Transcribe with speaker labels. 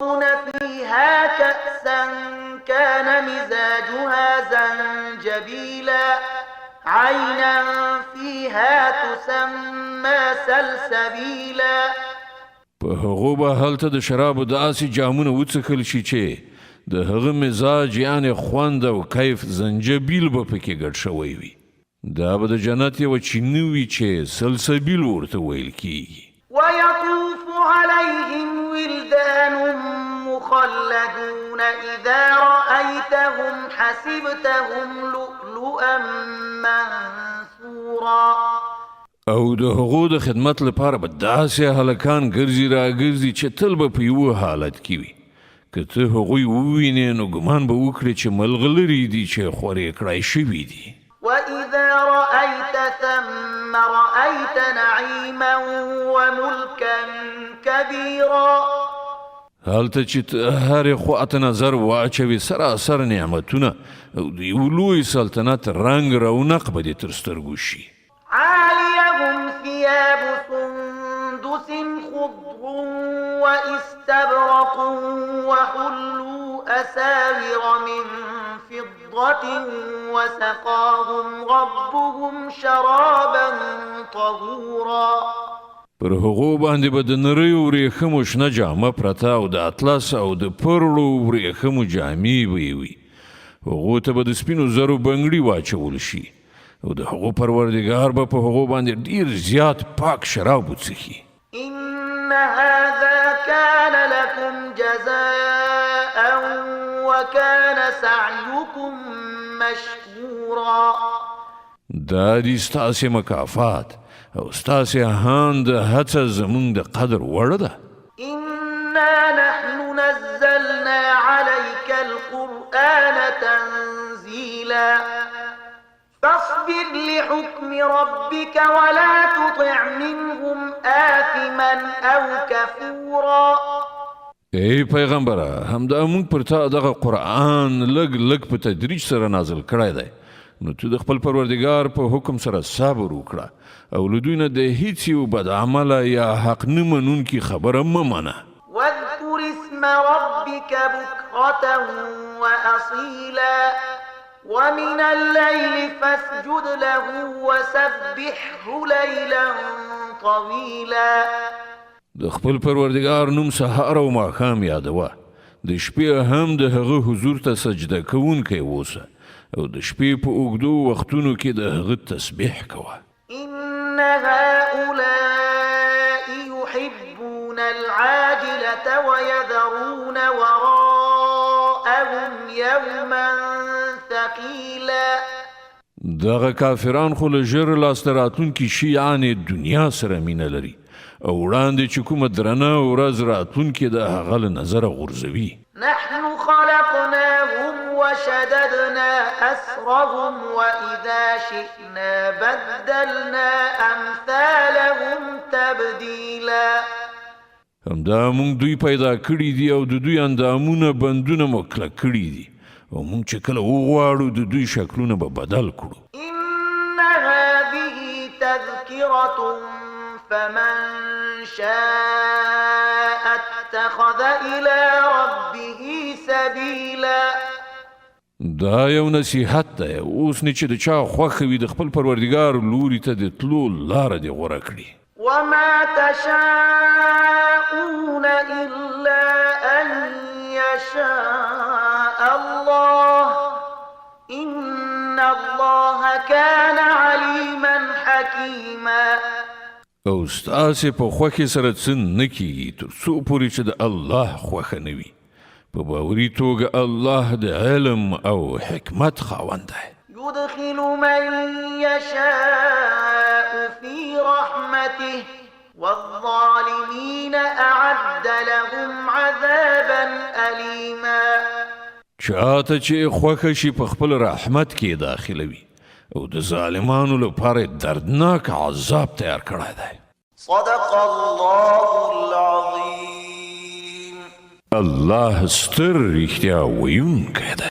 Speaker 1: فيها كأسا كان مزاجها زنجبيلا عينا فيها تسمى سلسبيلا.
Speaker 2: په هغو به هلته د شرابو داسې جامونه وڅښل شي چې د هغه مزاج یعنې خوند او کیف زنجبیل به پکې ګډ شوی وي. دا به د جنت یوه چینه وي چې سلسبیل ورته ویل کیږي.
Speaker 1: ويطوف عليهم ولدان مخلدون إذا رأيتهم حسبتهم لؤلؤا منثورا.
Speaker 2: او د هغو د خدمت لپاره به داسې هلکان ګرځي راګرځي چې تل به په یوه حالت کې وي. که ته هغوی ووینې نو ګمان به وکړې چې ملغلرې دي چې خورې کړای شوي دي.
Speaker 1: وإذا رأيت ثم رأيت نعيما وملكا كبيرا.
Speaker 2: هلته چې هرې خواته نظر واچوي سراسر نعمتونه او د یو لوی سلطنت رنګ رونق به دې تر سترګو شي.
Speaker 1: عاليهم ثياب سندس خضر واستبرق وحلوا أساور من فضة وسقاهم ربهم شرابا طهورا.
Speaker 2: پر هغو باندې به د نریو ورېښمو شنه جامه پرته او د اطلس او د پرلو ورېښمو جامې به یې وي. هغو ته به د سپینو زرو بنګړي واچول شي او د هغو پروردګار به په هغو باندې ډیر زیات پاک شراب وڅښي.
Speaker 1: إن هذا كان لكم جزاء وكان سعيكم مشكورا.
Speaker 2: دا دي ستاسې مکافات او ستاسې هان د هڅه زمونږ د قدر وړ ده.
Speaker 1: إنا نحن نزلنا عليك القرآن تنزيلا فاصبر لحكم ربك ولا تطع منهم آثما أو كفورا.
Speaker 2: ای پیغمبره همدا موږ پر تا دغه قرآن لږ لږ په تدریج سره نازل کړی دی نو تو د خپل پروردګار په حکم سره صبر وکړه او له دوی نه د هیڅ یو بد عمله یا حق نه منونکي خبره مه منه.
Speaker 1: واذكر اسم ربك بكرة وأصيلا ومن الليل فاسجد له وسبحه ليلا طويلا.
Speaker 2: د خپل پروردګار نوم سهار او ماښام یادوه. د شپې هم د هغه حضور ته سجده کوونکی اوسه او د شپې په اوږدو وختونو کې د هغه تسبیح کوه.
Speaker 1: إن هؤلاء يحبون العاجلة ويذرون وراءهم يوما ثقيلا.
Speaker 2: دغه کافران خو له ژر لاسته راتلونکي شي یعنې دنیا سره مینه لري او وړاندې چې کومه درنه ورځ راتلونکې د هغه له نظره غورځوي.
Speaker 1: نحن خلقناهم وشددنا أسرهم وإذا شئنا بدلنا أمثالهم تبديلا.
Speaker 2: همدا مونږ دوی پیدا کړي دي او د دوی اندامونه بندونه مو کلک کړي دي او مونږ چې کله وغواړو د دوی شکلونه به بدل کړو.
Speaker 1: إن هذه تذكرة فمن شاء اتخذ إلى ربه سبيلا.
Speaker 2: دا یو نصیحت دی اوس نه چې د چا خوښه وي د خپل پروردګار لوري ته د تلو لاره دې غوره کړي.
Speaker 1: وما تشاءون إلا أن يشاء الله إن الله كان عليما حكيما.
Speaker 2: او ستاسې په خوښې سره څه نه کیږي تر څو پورې چې د الله خوښه نه وي. په باوري توګه الله د علم او حکمت خاوند دی.
Speaker 1: يدخل من يشاء في رحمته والظالمين أعد لهم عذابا أليما.
Speaker 2: چاته چې خوښه شي په خپل رحمت کې داخلوي او د ظالمانو لپاره دردناک عذاب تیار کړی دی.
Speaker 1: صدق الله العظیم.
Speaker 2: الله ستر رښتیا ویونکی دی.